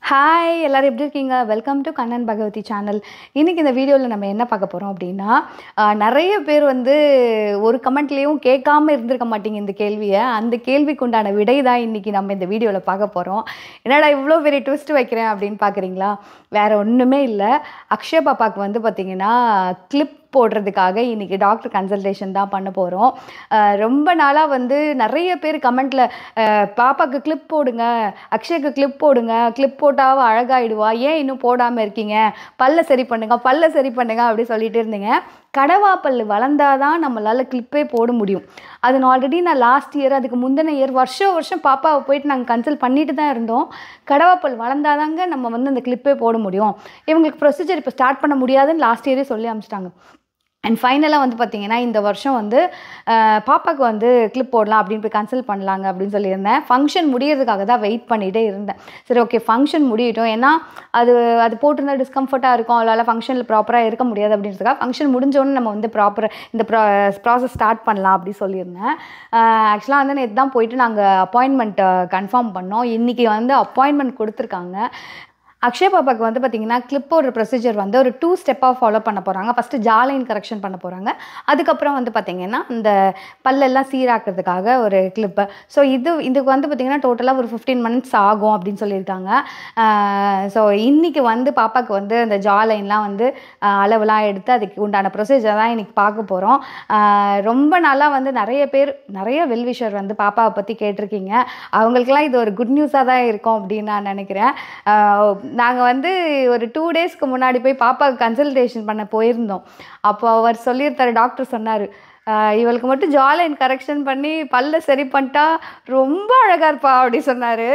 Hi எல்லாரும் எப்படி இருக்கீங்க? Welcome to Kannan Bhagavathi channel. இன்றைக்கி இந்த வீடியோவில் நம்ம என்ன பார்க்க போகிறோம் அப்படின்னா, நிறைய பேர் ஒரு கமெண்ட்லேயும் கேட்காம இருந்திருக்க மாட்டீங்க இந்த கேள்வியை. அந்த கேள்விக்கு உண்டான விடை தான் இன்றைக்கி நம்ம இந்த வீடியோவில் பார்க்க போகிறோம். என்னடா இவ்வளோ பெரிய ட்விஸ்ட் வைக்கிறேன் அப்படின்னு பார்க்குறீங்களா? வேறு ஒன்றுமே இல்லை. அக்ஷய் பாப்பாவுக்கு பார்த்திங்கன்னா கிளிப் போடுறதுக்காக இன்றைக்கி டாக்டர் கன்சல்டேஷன் தான் பண்ண போகிறோம். ரொம்ப நாளாக நிறைய பேர் கமெண்ட்டில் பாப்பாவுக்கு கிளிப் போடுங்க, அக்ஷய்க்கு கிளிப் போடுங்க, கிளிப் போட்டால் அழகாயிடுவா, ஏன் இன்னும் போடாமல் இருக்கீங்க, பல்லை சரி பண்ணுங்க அப்படி சொல்லிட்டு இருந்தீங்க. கடவா பல் வளர்ந்தாதான் நம்மளால் கிளிப்பே போட முடியும். அது ஆல்ரெடி நான் லாஸ்ட் இயர் அதுக்கு முந்தின இயர் வருஷம் பாப்பாவை போயிட்டு நாங்கள் கன்சல்ட் பண்ணிட்டு தான் இருந்தோம். கடவா பல் வளர்ந்தாதாங்க நம்ம அந்த கிளிப்பே போட முடியும். இவங்களுக்கு ப்ரொசீஜர் இப்போ ஸ்டார்ட் பண்ண முடியாதுன்னு லாஸ்ட் இயரே சொல்லி அனுப்பிச்சிட்டாங்க. அண்ட் ஃபைனலாக பார்த்திங்கன்னா இந்த வருஷம் பாப்பாவுக்கு கிளிப் போடலாம் அப்படின்னு போய் கன்சல்ட் பண்ணலாங்க அப்படின்னு சொல்லியிருந்தேன். ஃபங்க்ஷன் முடியறதுக்காக தான் வெயிட் பண்ணிகிட்டே இருந்தேன். சரி ஓகே ஃபங்க்ஷன் முடியட்டும், ஏன்னா அது போட்டிருந்தா டிஸ்கம்ஃபர்ட்டாக இருக்கும், அவளால் ஃபங்க்ஷனில் ப்ராப்பராக இருக்க முடியாது அப்படின்றதுக்காக ஃபங்க்ஷன் முடிஞ்சோன்னு நம்ம ப்ராப்பராக இந்த ப்ராசஸ் ஸ்டார்ட் பண்ணலாம் அப்படி சொல்லியிருந்தேன். ஆக்சுவலாக நேற்று தான் போயிட்டு நாங்கள் அப்பாயின்மெண்ட் கன்ஃபார்ம் பண்ணோம். இன்றைக்கி அப்பாயின்மெண்ட் கொடுத்துருக்காங்க. அக்ஷய் பாப்பாவுக்கு பார்த்திங்கன்னா கிளிப் போடுற ப்ரொசீஜர் ஒரு 2 ஸ்டெப்பாக ஃபாலோ பண்ண போகிறாங்க. ஃபஸ்ட்டு ஜாலைன் கரெக்ஷன் பண்ண போகிறாங்க. அதுக்கப்புறம் பார்த்திங்கன்னா இந்த பல்லெல்லாம் சீராக்கிறதுக்காக ஒரு கிளிப்பு. ஸோ இதுக்கு பார்த்திங்கன்னா டோட்டலாக ஒரு 15 மினிட்ஸ் ஆகும் அப்படின்னு சொல்லியிருக்காங்க. ஸோ இன்றைக்கி பாப்பாவுக்கு அந்த ஜாலைன்லாம் அளவுலாம் எடுத்து அதுக்கு உண்டான ப்ரொசீஜர் தான் இன்றைக்கி பார்க்க போகிறோம். ரொம்ப நாளாக நிறைய வெல்விஷர் பாப்பாவை பற்றி கேட்டிருக்கீங்க. அவங்களுக்கெல்லாம் இது ஒரு குட் நியூஸாக தான் இருக்கும் அப்படின்னு நான் நினைக்கிறேன். நாங்கள் ஒரு 2 டேஸ்க்கு முன்னாடி போய் பாப்பாவுக்கு கன்சல்டேஷன் பண்ண போயிருந்தோம். அப்போ அவர் சொல்லியிருந்தார், டாக்டர் சொன்னார், இவளுக்கு மட்டும் ஜாலைன் கரெக்ஷன் பண்ணி பல்ல சரி பண்ணிட்டா ரொம்ப அழகாக இருப்பா அப்படி சொன்னார்.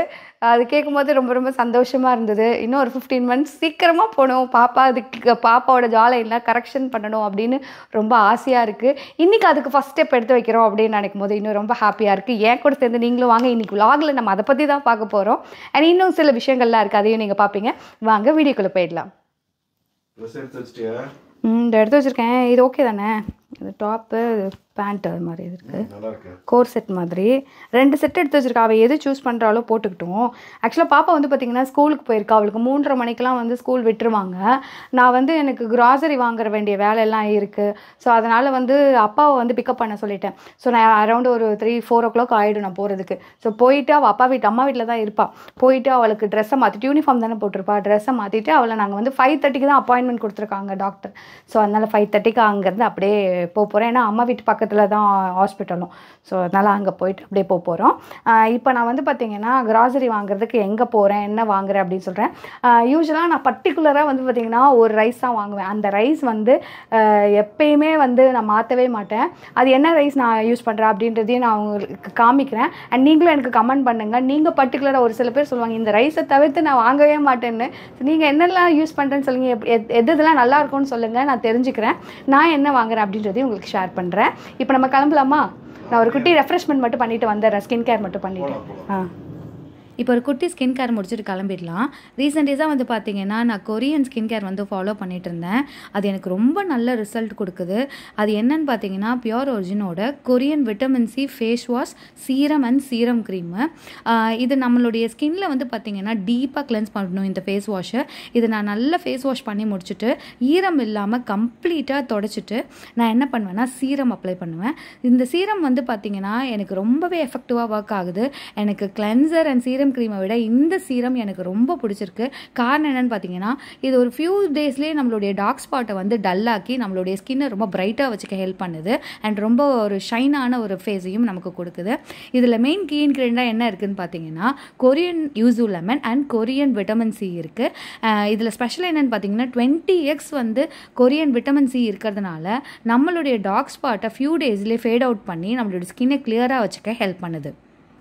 அது கேட்கும்போது ரொம்ப ரொம்ப சந்தோஷமாக இருந்தது. இன்னும் ஒரு 15 மினிட்ஸ் சீக்கிரமாக போகணும், பாப்பாவோட ஜாலைன்லாம் கரெக்ஷன் பண்ணணும் அப்படின்னு ரொம்ப ஆசையாக இருக்குது. இன்றைக்கி அதுக்கு ஃபஸ்ட் ஸ்டெப் எடுத்து வைக்கிறோம் அப்படின்னு நினைக்கும் போது இன்னும் ரொம்ப ஹாப்பியாக இருக்குது. ஏன் கூட சேர்ந்து நீங்களும் வாங்க. இன்றைக்கி விலாகில் நம்ம அதை பற்றி தான் பார்க்க போகிறோம். அண்ட் இன்னும் சில விஷயங்கள்லாம் இருக்குது, அதையும் நீங்கள் பார்ப்பீங்க. வாங்க வீடியோக்குள்ளே போயிடலாம். இந்த எடுத்து வச்சுருக்கேன். இது ஓகே தானே? இது டாப்பு பேண்ட் அது மாதிரி இருக்குது, கோர் செட் மாதிரி 2 செட் எடுத்து வச்சுருக்கா. அவள் எது சூஸ் பண்ணுறாலோ போட்டுக்கிட்டோம். ஆக்சுவலாக பாப்பா பார்த்திங்கன்னா ஸ்கூலுக்கு போயிருக்கா. அவளுக்கு 3:30 மணிக்கெலாம் ஸ்கூல் விட்டுருவாங்க. நான் எனக்கு கிராசரி வாங்குற வேண்டிய வேலையெல்லாம் இருக்குது. ஸோ அதனால் அப்பாவை பிக்கப் பண்ண சொல்லிட்டேன். ஸோ நான் அரௌண்ட் ஒரு 3-4 o'clock ஆகிடும் நான் போகிறதுக்கு. ஸோ போயிட்டு அவள் அம்மா வீட்டில் தான் இருப்பாள். போயிட்டு அவளுக்கு ட்ரெஸ்ஸை மாற்றிட்டு, யூனிஃபார்ம் தானே போட்டிருப்பா, ட்ரெஸ்ஸை மாற்றிட்டு அவளை நாங்கள் 5:30க்கு தான் அப்பாயின்மெண்ட் கொடுத்துருக்காங்க டாக்டர். ஸோ அதனால் 5:30க்கு அங்கேருந்து அப்படியே போகிறேன். ஏன்னா அம்மா வீட்டு பக்கத்தில் தான் ஹாஸ்பிட்டலும். ஸோ அதனால் அங்கே போயிட்டு அப்படியே போகிறோம். இப்போ நான் பார்த்திங்கன்னா கிராசரி வாங்குறதுக்கு எங்கே போகிறேன், என்ன வாங்குறேன் அப்படின்னு சொல்கிறேன். யூஸ்வலாக நான் பர்டிகுலராக பார்த்திங்கன்னா ஒரு ரைஸ் தான் வாங்குவேன். அந்த ரைஸ் எப்பயுமே நான் மாற்றவே மாட்டேன். அது என்ன ரைஸ் நான் யூஸ் பண்ணுறேன் அப்படின்றதையும் நான் உங்களுக்கு காமிக்கிறேன். அண்ட் நீங்களும் எனக்கு கமெண்ட் பண்ணுங்கள். நீங்கள் பர்டிகுலராக ஒரு சில பேர் சொல்லுவாங்க இந்த ரைஸை தவிர்த்து நான் வாங்கவே மாட்டேன்னு. நீங்கள் என்னெல்லாம் யூஸ் பண்ணுறேன்னு சொல்லுங்கள், எதுலாம் நல்லா இருக்கும்னு சொல்லுங்கள், நான் தெரிஞ்சுக்கிறேன். நான் என்ன வாங்குறேன் அப்படின்றதையும் உங்களுக்கு ஷேர் பண்ணுறேன். இப்போ நம்ம கிளம்பலாமா? நான் ஒரு குட்டி ரெஃப்ரெஷ்மெண்ட் மட்டும் பண்ணிவிட்டு வந்துடுறேன். ஸ்கின் கேர் மட்டும் பண்ணிவிட்டேன். இப்போ ஒரு குட்டி ஸ்கின் கேர் முடிச்சுட்டு கிளம்பிடலாம். ரீசெண்ட் டேஸாக பார்த்தீங்கன்னா நான் கொரியன் ஸ்கின் கேர் ஃபாலோ பண்ணிட்டு இருந்தேன். அது எனக்கு ரொம்ப நல்ல ரிசல்ட் கொடுக்குது. அது என்னன்னு பார்த்தீங்கன்னா பியூர் ஒரிஜினோட Korean vitamin C face wash, serum and serum cream. இது நம்மளுடைய ஸ்கின்னில் பார்த்தீங்கன்னா டீப்பாக கிளென்ஸ் பண்ணணும் இந்த ஃபேஸ் வாஷை. இது நான் நல்ல ஃபேஸ் வாஷ் பண்ணி முடிச்சுட்டு ஈரம் இல்லாமல் கம்ப்ளீட்டாக தொடச்சிட்டு நான் என்ன பண்ணுவேன்னா சீரம் அப்ளை பண்ணுவேன். இந்த சீரம் பார்த்தீங்கன்னா எனக்கு ரொம்பவே எஃபெக்டிவாக ஒர்க் ஆகுது. எனக்கு கிளென்சர் அண்ட் சீரம் க்ரீமை விட இந்த சீரம் எனக்கு ரொம்ப பிடிச்சிருக்கு. காரணம் என்னன்னு பார்த்தீங்கன்னா இது ஒரு ஃபியூ டேஸ்லேயே நம்மளுடைய டார்க் ஸ்பாட்டை டல்லாக்கி நம்மளுடைய ஸ்கின்னை ரொம்ப பிரைட்டாக வச்சுக்க ஹெல்ப் பண்ணுது. அண்ட் ரொம்ப ஒரு ஷைனான ஒரு ஃபேஸையும் நமக்கு கொடுக்குது. இதில் மெயின் கீ இன்க்ரீடியண்டாக என்ன இருக்குதுன்னு பார்த்தீங்கன்னா Korean use lemon and Korean vitamin C இருக்குது. இதில் ஸ்பெஷல் என்னென்னு பார்த்தீங்கன்னா 20x கொரியன் விட்டமின் சி இருக்கிறதுனால நம்மளுடைய டார்க் ஸ்பாட்டை ஃபியூ டேஸ்லேயே ஃபேட் அவுட் பண்ணி நம்மளுடைய ஸ்கின்னை கிளியராக வச்சுக்க ஹெல்ப் பண்ணுது.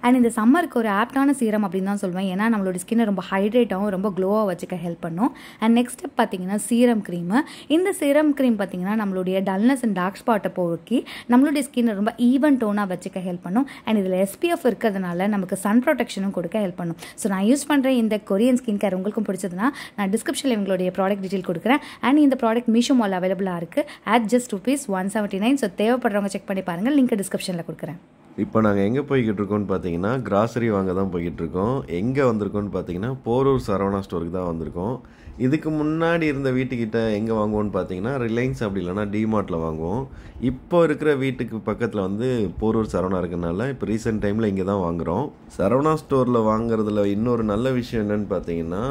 அண்ட் இந்த சம்மருக்கு ஒரு ஆப்டான சீரம் அப்படின்னு தான் சொல்லுவேன். ஏன்னா நம்மளோட ஸ்கின்னை ரொம்ப ஹைட்ரேட்டாகவும் ரொம்ப க்ளோவாக வச்சுக்க ஹெல்ப் பண்ணும். அண்ட் நெக்ஸ்ட் ஸ்டெப் பார்த்தீங்கன்னா சீரம் க்ரீமு. இந்த சீரம் க்ரீம் பார்த்தீங்கன்னா நம்மளுடைய டல்னஸ் அண்ட் டார்க் ஸ்பாட்டை போக்கி நம்மளுடைய ஸ்கின்னை ரொம்ப ஈவன் டோனாக வச்சுக்க ஹெல்ப் பண்ணும். அண்ட் இதில் SPF இருக்கிறதுனால நமக்கு சன் ப்ரொடெக்ஷனும் கொடுக்க ஹெல்ப் பண்ணும். ஸோ நான் யூஸ் பண்ணுறேன் இந்த கொரியன் ஸ்கின் கேர் உங்களுக்கும் பிடிச்சதுன்னா நான் டிஸ்கிரிப்ஷனில் இவங்களுடைய ப்ராடக்ட் டீட்டெயில் கொடுக்குறேன். அண்ட் இந்த ப்ராடக்ட் மீஷோ மால் அவைலபிளாக இருக்குது at just ₹179. ஸோ தேவைப்படுறவங்க செக் பண்ணி பாருங்கள். லிங்க் டிஸ்கிரிப்ஷனில் கொடுக்குறேன். இப்போ நாங்கள் எங்கே போய்கிட்டு இருக்கோம்னு பார்த்தீங்கன்னா கிராசரி வாங்க தான் போய்கிட்டு இருக்கோம். எங்கே வந்திருக்கோம்னு பார்த்தீங்கன்னா போரூர் சரவணா ஸ்டோருக்கு தான் வந்திருக்கோம். இதுக்கு முன்னாடி இருந்த வீட்டுக்கிட்ட எங்கே வாங்குவோம்னு பார்த்தீங்கன்னா ரிலையன்ஸ் அப்படி இல்லைனா டிமார்ட்டில் வாங்குவோம். இப்போ இருக்கிற வீட்டுக்கு பக்கத்தில் வந்து போரூர் சரவணா இருக்கிறனால இப்போ ரீசெண்ட் டைமில் இங்கே தான் வாங்குகிறோம். சரவணா ஸ்டோரில் வாங்குறதுல இன்னொரு நல்ல விஷயம் என்னென்னு பார்த்தீங்கன்னா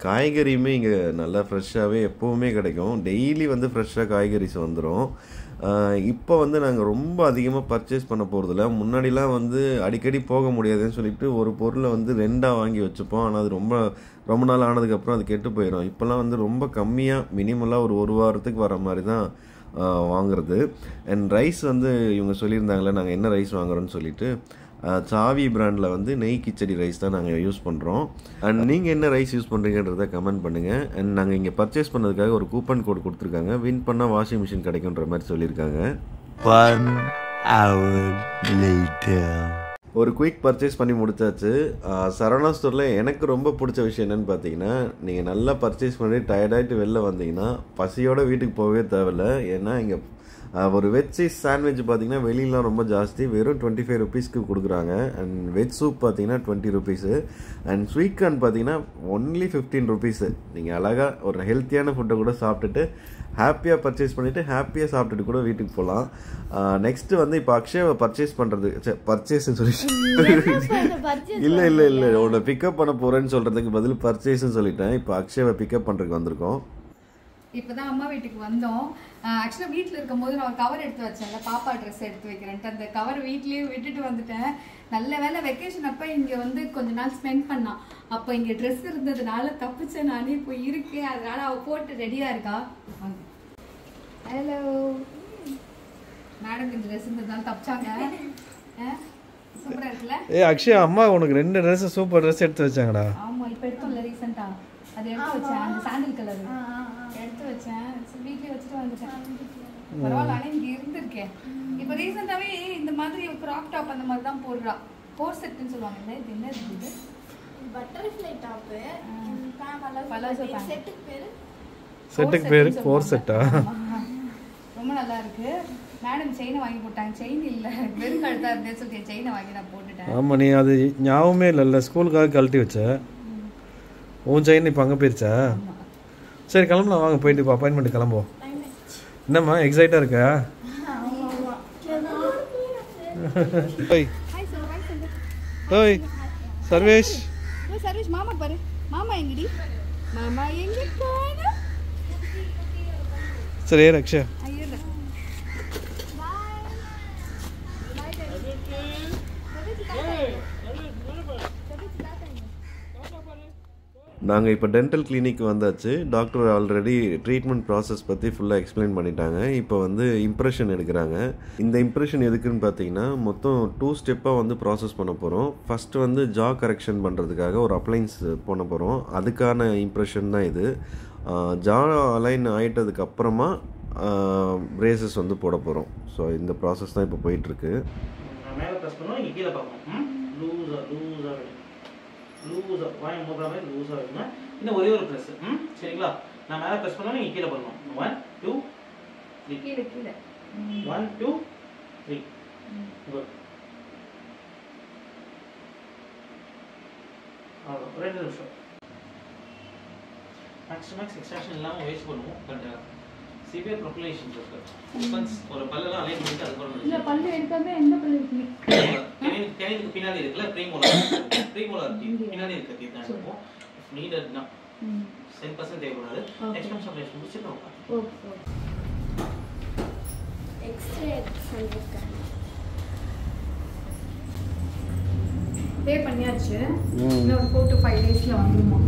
காய்கறியுமே இங்கே நல்லா ஃப்ரெஷ்ஷாகவே எப்போவுமே கிடைக்கும். டெய்லி வந்து ஃப்ரெஷ்ஷாக காய்கறிஸ் வந்துடும். இப்போ வந்து நாங்கள் ரொம்ப அதிகமாக பர்ச்சேஸ் பண்ண போகிறதில்ல. முன்னாடிலாம் வந்து அடிக்கடி போக முடியாதுன்னு சொல்லிட்டு ஒரு பொருளை வந்து 2ஆக வாங்கி வச்சுப்போம். ஆனால் அது ரொம்ப நாள் ஆனதுக்கப்புறம் அது கெட்டு போயிடும். இப்போல்லாம் வந்து ரொம்ப கம்மியாக மினிமலாக ஒரு வாரத்துக்கு வர மாதிரி தான் வாங்குறது. அண்ட் ரைஸ் வந்து இவங்க சொல்லியிருந்தாங்களே நாங்கள் என்ன ரைஸ் வாங்குறோன்னு சொல்லிட்டு சாவி பிராண்டில் வந்து நெய் கிச்சடி ரைஸ் தான் நாங்கள் யூஸ் பண்ணுறோம். அண்ட் நீங்கள் என்ன ரைஸ் யூஸ் பண்ணுறீங்கன்றதை கமெண்ட் பண்ணுங்கள். அண்ட் நாங்கள் இங்கே பர்ச்சேஸ் பண்ணதுக்காக ஒரு கூப்பன் கோட் கொடுத்துருக்காங்க. வின் பண்ணால் வாஷிங் மிஷின் கிடைக்குன்ற மாதிரி சொல்லியிருக்காங்க. 1 hour later. ஒரு குயிக் பர்ச்சேஸ் பண்ணி முடிச்சாச்சு. சரவணா ஸ்டோரில் எனக்கு ரொம்ப பிடிச்ச விஷயம் என்னென்னு பார்த்தீங்கன்னா நீங்கள் நல்லா பர்ச்சேஸ் பண்ணி டயர்டாகிட்டு வெளில வந்தீங்கன்னா பசியோட வீட்டுக்கு போகவே தேவையில்ல. ஏன்னா இங்கே ஒரு வெஜ் சீஸ் சாண்ட்விச் பார்த்தீங்கன்னா வெளியிலாம் ரொம்ப ஜாஸ்தி, வெறும் 25 ருபீஸ்க்கு கொடுக்குறாங்க. அண்ட் வெஜ் சூப் பார்த்தீங்கன்னா 20 ருபீஸு. அண்ட் ஸ்வீட் கார்ன் பார்த்தீங்கன்னா ஒன்லி 15 ருபீஸு. நீங்கள் அழகாக ஒரு ஹெல்த்தியான ஃபுட்டை கூட சாப்பிட்டுட்டு ஹாப்பியாக பர்ச்சேஸ் பண்ணிவிட்டு ஹாப்பியாக சாப்பிட்டுட்டு கூட வீட்டுக்கு போகலாம். நெக்ஸ்ட்டு வந்து இப்போ அக்ஷயாவை பர்ச்சேஸ் பண்ணுறது பர்ச்சேஸ்ன்னு சொல்லிட்டு இல்லை உன்னை பிக்கப் பண்ண போகிறேன்னு சொல்கிறதுக்கு பதில் பர்ச்சேஸ்ன்னு சொல்லிட்டேன். இப்போ அக்ஷயாவை பிக்கப் பண்ணுறதுக்கு வந்திருக்கோம். இப்போ தான் அம்மா வீட்டுக்கு வந்தோம். ஆக்சுவலாக வீட்டில் இருக்கும்போது நான் ஒரு கவர் எடுத்து வச்சேன்ல, பாப்பா ட்ரெஸ் எடுத்து வைக்கிறேன்ட்டு அந்த கவர் வீட்லேயே விட்டுட்டு வந்துட்டேன். நல்ல வேலை வெக்கேஷன் அப்போ இங்கே வந்து கொஞ்ச நாள் ஸ்பெண்ட் பண்ணான். அப்போ இங்கே ட்ரெஸ் இருந்ததுனால தப்பிச்சேன் நானே. இப்போ இருக்கு, அதனால அவள் போட்டு ரெடியாக இருக்கா. ஹலோ மேடம், இந்த ட்ரெஸ் இருந்ததுனால தப்பிச்சாங்க. சூப்பராக இருக்குல்ல? அக்ஷயா அம்மா உனக்கு 2 ட்ரெஸ் சூப்பர் ட்ரெஸ் எடுத்து வச்சாங்கடா. ஆமாம், இப்போ எடுத்தோம்ல ரீசெண்டாக, அது எடுத்து வச்சேன். அந்த சாண்டில் கலர் எடுத்து வச்சேன். வீட்லேயே வச்சுட்டு வந்துட்டேன். பரவாயில்ல, ஆனால் இங்கே இருந்திருக்கேன். இப்போ ரீசெண்டாகவே இந்த மாதிரி க்ராப் டாப் அந்த மாதிரி தான் போடுறா. கோர் செட்டுன்னு சொல்லுவாங்க. இல்லை இது என்ன இருக்குது? Butterfly top. செட்டுக்கு பேர் கோர் செட்டா? ரொம்ப நல்லா இருக்கு. மேடம் செயினை வாங்கி போட்டாங்க. செயின் இல்லை, வெறும் கழுத்தாக இருந்தேன்னு சொல்லி செயினை வாங்கி நான் போட்டுட்டேன். ஆமாம், நீ அது ஞாபகமே இல்லைல்ல, ஸ்கூலுக்காக கழட்டி வச்ச. உன் செயின் இப்போ அங்கே போயிருச்சா? சரி கிளம்பலாம், வாங்க போயிட்டு இப்போ அப்பாயின்மெண்ட் கிளம்புவோம். என்னம்மா எக்ஸைட்டாக இருக்கா? ஓய் சர்வேஷ். சர்வேஷ் மாமா பாரு. மாமா எங்கடி? மாமா எங்க போனா? சரி ரக்ஷா. நாங்கள் இப்போ டென்டல் கிளினிக் வந்தாச்சு. டாக்டர் ஆல்ரெடி ட்ரீட்மெண்ட் ப்ராசஸ் பற்றி ஃபுல்லாக எக்ஸ்பிளைன் பண்ணிட்டாங்க. இப்போ வந்து இம்ப்ரெஷன் எடுக்கிறாங்க. இந்த இம்ப்ரெஷன் எதுக்குன்னு பார்த்தீங்கன்னா மொத்தம் 2 ஸ்டெப்பாக வந்து ப்ராசஸ் பண்ண போகிறோம். ஃபஸ்ட்டு வந்து ஜா கரெக்ஷன் பண்ணுறதுக்காக ஒரு அப்ளைன்ஸ் பண்ண போகிறோம். அதுக்கான இம்ப்ரெஷன் தான் இது. ஜா அலைன் ஆகிட்டதுக்கப்புறமா பிரேசஸ் வந்து போட போகிறோம். ஸோ இந்த ப்ராசஸ் தான் இப்போ போயிட்டுருக்கு. லூஸாக வாங்கி மூடுற மாதிரி லூஸாக இருக்கணும். இன்னும் ஒரே ஒரு ப்ரெஸ். சரிங்களா? நான் மேலே ப்ரெஸ் பண்ணால் நீங்கள் கீழே பண்ணணும். 1 2 3 கீழே கீழே 1 2 3 குட். அவ்வளோ 2 நிமிஷம். மேக்ஸ் எக்ஸ்ட்ராக்ஷன் இல்லாமல் வேஸ்ட் பண்ணுவோம். பட் சிவியர் ப்ரொக்லேஷன் இருக்கு. ஒரு பல்லெல்லாம் அலைன் பண்ணிட்டு அதுக்கப்புறம் இல்லை பல்லு எடுக்காம எந்த பல்லு இருக்கு? கேனிக்கு பின்னாடி இருக்குல்ல, ப்ரீமோலார் பின்னாடி இருக்க டீத் தான் இருக்கும். நீடட்னா 10% தேவைப்படாது. எக்ஸ்ட்ரா சப்ளைஸ் முடிச்சுட்டு ஓகே. எக்ஸ்ரே சொல்லிருக்காங்க. பே பண்ணியாச்சு. இன்னும் ஒரு 4 to 5 daysல வந்துருமா.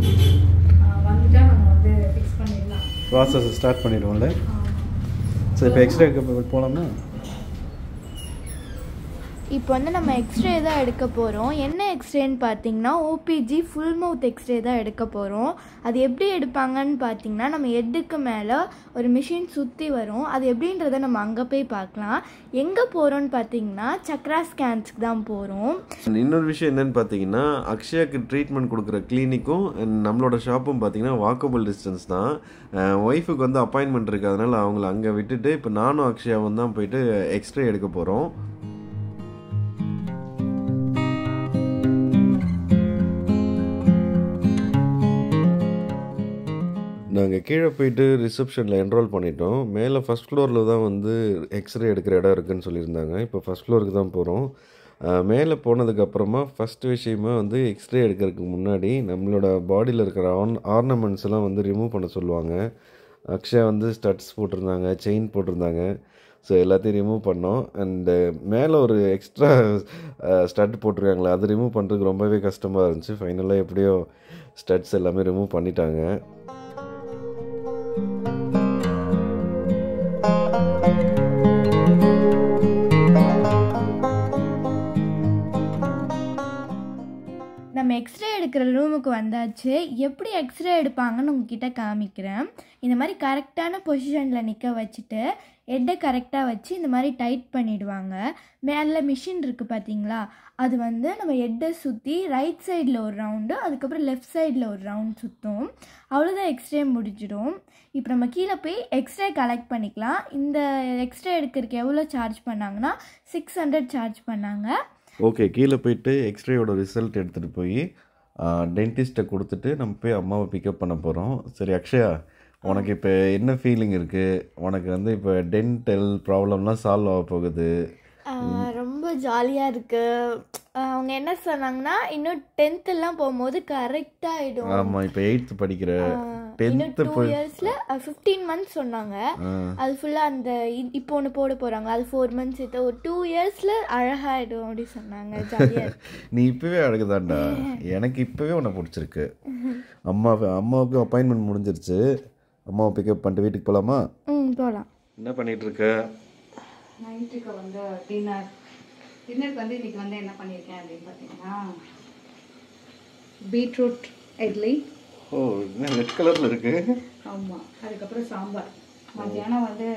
வந்துட்டா நம்ம வந்து ஃபிக்ஸ் பண்ணிடலாம். ப்ராசஸ் ஸ்டார்ட் பண்ணிடுவோம்ல. சரி இப்போ எக்ஸ்ரேக்கு போகலாம்னா? இப்போ வந்து நம்ம எக்ஸ்ரே தான் எடுக்க போகிறோம். என்ன எக்ஸ்ரேன்னு பார்த்தீங்கன்னா ஓபிஜி ஃபுல் மவுத் எக்ஸ்ரே தான் எடுக்க போகிறோம். அது எப்படி எடுப்பாங்கன்னு பார்த்தீங்கன்னா நம்ம ஹெட்டுக்கு மேலே ஒரு மிஷின் சுற்றி வரும். அது எப்படின்றத நம்ம அங்கே போய் பார்க்கலாம். எங்கே போகிறோன்னு பார்த்தீங்கன்னா சக்ரா ஸ்கேன்ஸ்க்கு தான் போகிறோம். இன்னொரு விஷயம் என்னென்னு பார்த்தீங்கன்னா அக்ஷயாக்கு ட்ரீட்மெண்ட் கொடுக்குற கிளினிக்கும் நம்மளோட ஷாப்பும் பார்த்தீங்கன்னா வாக்கபிள் டிஸ்டன்ஸ் தான். ஒய்ஃபுக்கு வந்து அப்பாயின்மெண்ட் இருக்குது, அதனால் அவங்கள அங்கே விட்டுட்டு இப்போ நானும் அக்ஷயாவும் தான் போயிட்டு எக்ஸ்ரே எடுக்க போகிறோம். நாங்கள் கீழே போயிட்டு ரிசப்ஷனில் என்ரோல் பண்ணிட்டோம். மேலே ஃபஸ்ட் ஃப்ளோரில் தான் வந்து எக்ஸ்ரே எடுக்கிற இடம் இருக்குதுன்னு சொல்லியிருந்தாங்க. இப்போ ஃபஸ்ட் ஃப்ளோருக்கு தான் போகிறோம். மேலே போனதுக்கப்புறமா ஃபஸ்ட்டு விஷயமா வந்து எக்ஸ்ரே எடுக்கிறதுக்கு முன்னாடி நம்மளோட பாடியில் இருக்கிற ஆர்னமெண்ட்ஸ் எல்லாம் வந்து ரிமூவ் பண்ண சொல்லுவாங்க. அக்ஷயா வந்து ஸ்டட்ஸ் போட்டிருந்தாங்க, செயின் போட்டிருந்தாங்க. ஸோ எல்லாத்தையும் ரிமூவ் பண்ணோம். அண்டு மேலே ஒரு எக்ஸ்ட்ரா ஸ்டட் போட்டிருக்காங்களே, அது ரிமூவ் பண்ணுறதுக்கு ரொம்பவே கஷ்டமாக இருந்துச்சு. ஃபைனலாக எப்படியோ ஸ்டட்ஸ் எல்லாமே ரிமூவ் பண்ணிட்டாங்க. நம்ம எக்ஸ்ரே எடுக்கிற ரூமுக்கு வந்தாச்சு. எப்படி எக்ஸ்ரே எடுப்பாங்கன்னு உங்ககிட்ட காமிக்கிறேன். இந்த மாதிரி கரெக்டான பொசிஷனில் நிற்க வச்சுட்டு ஹெட்டை கரெக்டாக வச்சு இந்த மாதிரி டைட் பண்ணிவிடுவாங்க. மேலே மிஷின் இருக்குது பார்த்தீங்களா, அது வந்து நம்ம ஹெட்டை சுற்றி ரைட் சைடில் ஒரு ரவுண்டு, அதுக்கப்புறம் லெஃப்ட் சைடில் ஒரு ரவுண்ட் சுற்றும். அவ்வளோதான், எக்ஸ்ரே முடிஞ்சிடும். இப்போ நம்ம கீழே போய் எக்ஸ்ரே கலெக்ட் பண்ணிக்கலாம். இந்த எக்ஸ்ரே எடுக்கிறதுக்கு எவ்வளோ சார்ஜ் பண்ணாங்கன்னா 600 சார்ஜ் பண்ணாங்க. ஓகே, கீழே போயிட்டு எக்ஸ்ரேயோட ரிசல்ட் எடுத்துகிட்டு போய் டென்டிஸ்ட்டை கொடுத்துட்டு நம்ம போய் அம்மாவை பிக்கப் பண்ண போகிறோம். சரி அக்ஷயா, உனக்கு இப்போ என்ன ஃபீலிங் இருக்குது? உனக்கு வந்து இப்போ டென்டல் ப்ராப்ளம்லாம் சால்வ் ஆக போகுது. ரொம்ப ஜாலியாக இருக்குது. அவங்க என்ன சொன்னாங்கன்னா இன்னும் 10th எல்லாம் போகும்போது கரெக்டாக ஆகிடும். ஆமாம், இப்போ 8th படிக்கிற, இன்னும் 10th 2 இயர்ஸில் 15 months சொன்னாங்க. அது ஃபுல்லாக அந்த இப்போ ஒன்று போட போகிறாங்க, அது 4 months. இது ஒரு 2 இயர்ஸில் அழகாகிடும் அப்படி சொன்னாங்க. ஜாலியாக நீ இப்போவே அழகுதான்டா. எனக்கு இப்போவே உன்னை பிடிச்சிருக்கு. அம்மாவுக்கு அப்பாயின்மெண்ட் முடிஞ்சிருச்சு. அம்மாவை பிக்கப் பண்ணிட்டு வீட்டுக்கு போகலாமா? போகலாம். என்ன பண்ணிகிட்டு இருக்க? நைட்டுக்கு வந்து டின்னருக்கு வந்து இன்றைக்கி வந்து என்ன பண்ணியிருக்கேன் அப்படின்னு பார்த்தீங்கன்னா பீட்ரூட் இட்லி. ஓ, என்ன ரெட் கலரில் இருக்குது? ஆமாம், அதுக்கப்புறம் சாம்பார். மத்தியானம் வந்து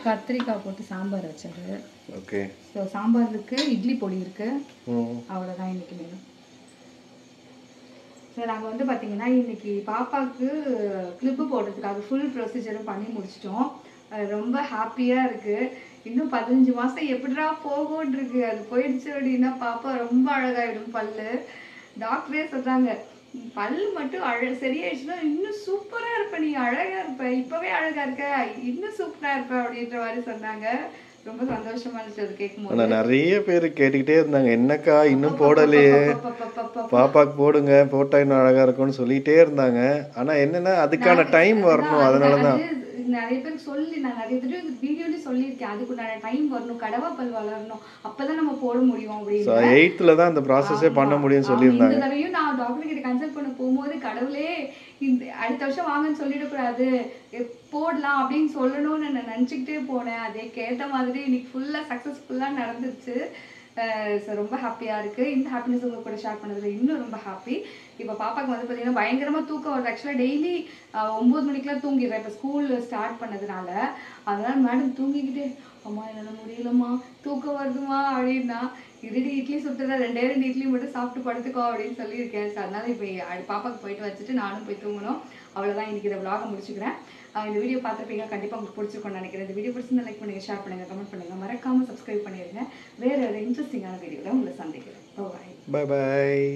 கத்திரிக்காய் போட்டு சாம்பார் வச்சாரு. ஓகே. ஸோ சாம்பார் இருக்குது, இட்லி பொடி இருக்குது, அவ்வளோதான் இன்றைக்கி மெனு. ஸோ நாங்கள் வந்து பார்த்திங்கன்னா இன்றைக்கி பாப்பாவுக்கு கிளிப்பு போடுறதுக்காக ஃபுல் ப்ரொசீஜரும் பண்ணி முடிச்சிட்டோம். ரொம்ப ஹாப்பியாக இருக்குது. இன்னும் 15 மாதம் எப்படிடா போகும்னு இருக்கு. அது போயிடுச்சு அப்படின்னா பாப்பா ரொம்ப அழகாயிடும். பல்லு டாக்டரே சொல்கிறாங்க, பல்லு மட்டும் சரியாயிடுச்சுன்னா இன்னும் சூப்பராக இருப்ப, நீ அழகாக இருப்ப, இப்போவே அழகாக இருக்க, இன்னும் சூப்பராக இருப்ப அப்படின்ற மாதிரி சொன்னாங்க. ரொம்ப சந்தோஷமா இருந்துச்சு அது கேட்கும்போது. நிறைய பேர் கேட்டுக்கிட்டே இருந்தாங்க, என்னக்கா இன்னும் போடலையே, பாப்பாக்கு போடுங்க, போட்டா இன்னும் அழகா இருக்கும்னு சொல்லிட்டே இருந்தாங்க. ஆனா என்னன்னா அதுக்கான டைம் வரணும். அதனாலதான் நிறைய பேருக்கு சொல்லி நான் நிறைய தடவை வீடியோலயும் சொல்லியிருக்கேன், அதுக்குண்டான டைம் வரணும், கடவா பல் வளரணும், அப்பதான் நம்ம போட முடியும் அப்படின்னு. 8th தான் அந்த ப்ராசஸே பண்ண முடியும்னு சொல்லியிருந்தாங்க. இந்த தடவையும் நான் டாக்டர் கிட்ட கன்சல்ட் பண்ண போகும்போது கடவுளே இந்த அடுத்த வருஷம் வாங்கன்னு சொல்லிடக்கூடாது, போடலாம் அப்படின்னு சொல்லணும்னு நான் நினச்சிக்கிட்டே போனேன். அதே கேட்ட மாதிரி இன்னைக்கு ஃபுல்லாக சக்ஸஸ்ஃபுல்லாக நடந்துருச்சு. ஸோ ரொம்ப ஹாப்பியாக இருக்குது. இந்த ஹாப்பினஸ் உங்கள் கூட ஷேர் பண்ணதில் இன்னும் ரொம்ப ஹாப்பி. இப்போ பாப்பாவுக்கு வந்து பார்த்தீங்கன்னா பயங்கரமாக தூக்கம் வருது. ஆக்சுவலாக டெய்லி 9 மணிக்கெலாம் தூங்கிடுறேன் இப்போ ஸ்கூல் ஸ்டார்ட் பண்ணதுனால. அதனால் மேடம் தூங்கிக்கிட்டே, அம்மா என்னால் முடியலம்மா, தூக்கம் வருதுமா அப்படின்னா, இருடி இட்லி சுட்டுறேன், 2 இட்லி மட்டும் சாப்பிட்டு படுத்துக்கோ அப்படின்னு சொல்லியிருக்கேன். ஸோ அதனால் இப்போ பாப்பாவுக்கு போயிட்டு வச்சுட்டு நானும் போய் தூங்கணும். அவ்வளோதான், இன்றைக்கி இதை விலாக முடிச்சுக்கிறேன். இந்த வீடியோ பார்த்துருப்பீங்க, கண்டிப்பாக உங்களுக்கு பிடிச்சிருக்கும்னு நினைக்கிறேன். இந்த வீடியோ பிடிச்சிருந்தா லைக் பண்ணுங்கள், ஷேர் பண்ணுங்கள், கமெண்ட் பண்ணுங்கள், மறக்காமல் சப்ஸ்கிரைப் பண்ணிடுங்க. வேறு ஒரு இன்ட்ரெஸ்டிங்கான வீடியோவில் உங்களை சந்திக்கிறேன். பாய். பாய்.